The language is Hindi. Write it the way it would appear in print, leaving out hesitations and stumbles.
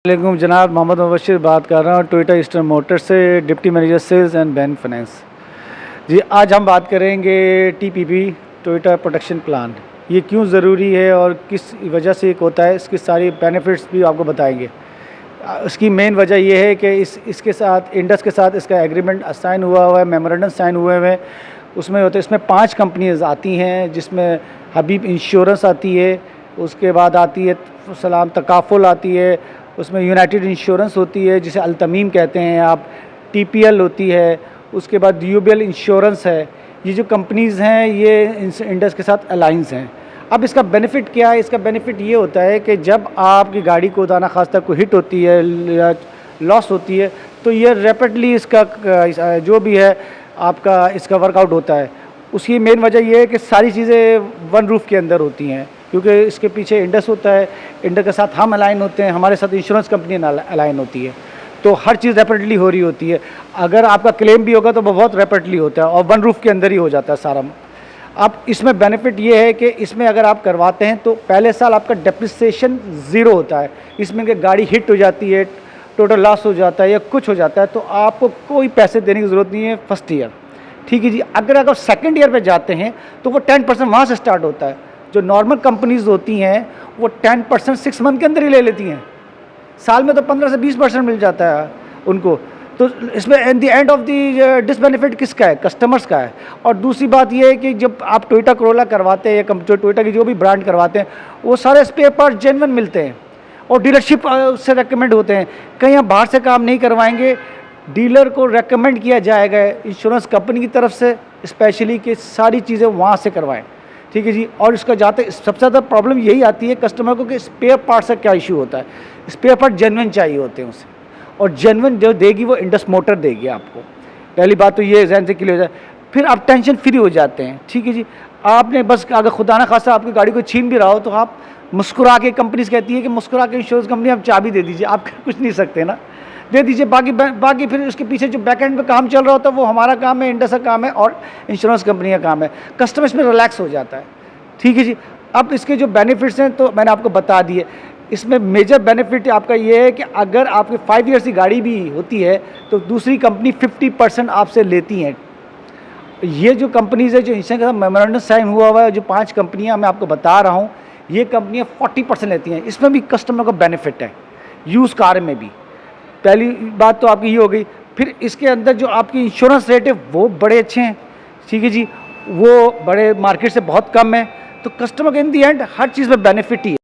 वालेकुम जनाब, मोहम्मद मुबशिर बात कर रहा हूँ टोयोटा ईस्टर्न मोटर्स से, deputy manager sales and bank finance. जी, आज हम बात करेंगे टीपीपी टोयोटा प्रोटेक्शन प्लान। ये क्यों ज़रूरी है और किस वजह से एक होता है, इसकी सारी बेनिफिट्स भी आपको बताएंगे। इसकी मेन वजह यह है कि इसके साथ इंडस के साथ इसका एग्रीमेंट साइन हुआ है, मेमोरेंडम साइन हुए हुए। उसमें होते इसमें 5 कंपनीज आती हैं, जिसमें हबीब इंश्योरेंस आती है, उसके बाद आती है सलाम तकाफुल आती है, उसमें यूनाइटेड इंश्योरेंस होती है जिसे अल्तमीम कहते हैं आप, टीपीएल होती है, उसके बाद यूबीएल इंश्योरेंस है। ये जो कंपनीज़ हैं ये इंडस के साथ अलाइंस हैं। अब इसका बेनिफिट क्या है? इसका बेनिफिट ये होता है कि जब आपकी गाड़ी को दाना खास्ता को हिट होती है या लॉस होती है तो ये रैपिडली इसका जो भी है आपका इसका वर्कआउट होता है। उसकी मेन वजह ये है कि सारी चीज़ें वन रूफ़ के अंदर होती हैं, क्योंकि इसके पीछे इंडस होता है, इंडस के साथ हम अलाइन होते हैं, हमारे साथ इंश्योरेंस कंपनी अलाइन होती है, तो हर चीज़ रैपिडली हो रही होती है। अगर आपका क्लेम भी होगा तो वो बहुत रैपिडली होता है और वन रूफ़ के अंदर ही हो जाता है सारा। अब इसमें बेनिफिट ये है कि इसमें अगर आप करवाते हैं तो पहले साल आपका डेप्रिसिएशन ज़ीरो होता है। इसमें कि गाड़ी हिट हो जाती है, टोटल लॉस हो जाता है या कुछ हो जाता है तो आपको कोई पैसे देने की ज़रूरत नहीं है फर्स्ट ईयर। ठीक है जी। अगर सेकेंड ईयर पे जाते हैं तो वो 10% वहाँ से स्टार्ट होता है। जो नॉर्मल कंपनीज होती हैं वो 10% 6 मंथ के अंदर ही ले लेती हैं, साल में तो 15 से 20% मिल जाता है उनको। तो इसमें at the end of the disbenefit किसका है? कस्टमर्स का है। और दूसरी बात ये है कि जब आप टोयोटा करोला करवाते हैं या जो टोयोटा की जो भी ब्रांड करवाते हैं वो सारे स्पेयर पार्ट जेन्युइन मिलते हैं और डीलरशिप से रेकमेंड होते हैं। कहीं आप बाहर से काम नहीं करवाएंगे, डीलर को रेकमेंड किया जाएगा इंश्योरेंस कंपनी की तरफ से स्पेशली कि सारी चीज़ें वहाँ से करवाएं। ठीक है जी। और इसका जाते सबसे ज़्यादा प्रॉब्लम यही आती है कस्टमर को कि स्पेयर पार्ट से क्या इशू होता है। स्पेयर पार्ट जेन्युइन चाहिए होते हैं उसे, और जेन्युइन जो देगी वो इंडस मोटर देगी आपको। पहली बात तो ये जहन से क्लियर हो जाए, फिर आप टेंशन फ्री हो जाते हैं। ठीक है जी। आपने बस अगर खुदा ना खासा आपकी गाड़ी को छीन भी रहा हो तो आप मुस्कुरा के, कंपनीज कहती है कि मुस्कुरा के इंश्योरेंस कंपनी आप चाबी दे दीजिए, आप कुछ नहीं सकते ना, दे दीजिए। बाकी फिर उसके पीछे जो बैक एंड पे काम चल रहा होता है वो हमारा काम है, इंडस का काम है और इंश्योरेंस कंपनी का काम है। कस्टमर इसमें रिलैक्स हो जाता है। ठीक है जी। अब इसके जो बेनिफिट्स हैं तो मैंने आपको बता दिए। इसमें मेजर बेनिफिट आपका ये है कि अगर आपकी 5 ईयर्स की गाड़ी भी होती है तो दूसरी कंपनी 50% आपसे लेती हैं। ये जो कंपनीज है जो इनसे मेमोरेंडम साइन हुआ है, जो 5 कंपनियां मैं आपको बता रहा हूँ, ये कंपनियां 40% लेती हैं। इसमें भी कस्टमर को बेनिफिट है, यूज़ कार में भी। पहली बात तो आपकी ये हो गई। फिर इसके अंदर जो आपकी इंश्योरेंस रेट है वो बड़े अच्छे हैं। ठीक है जी। वो बड़े मार्केट से बहुत कम है, तो कस्टमर के इन दी एंड हर चीज़ में बेनिफिट ही है।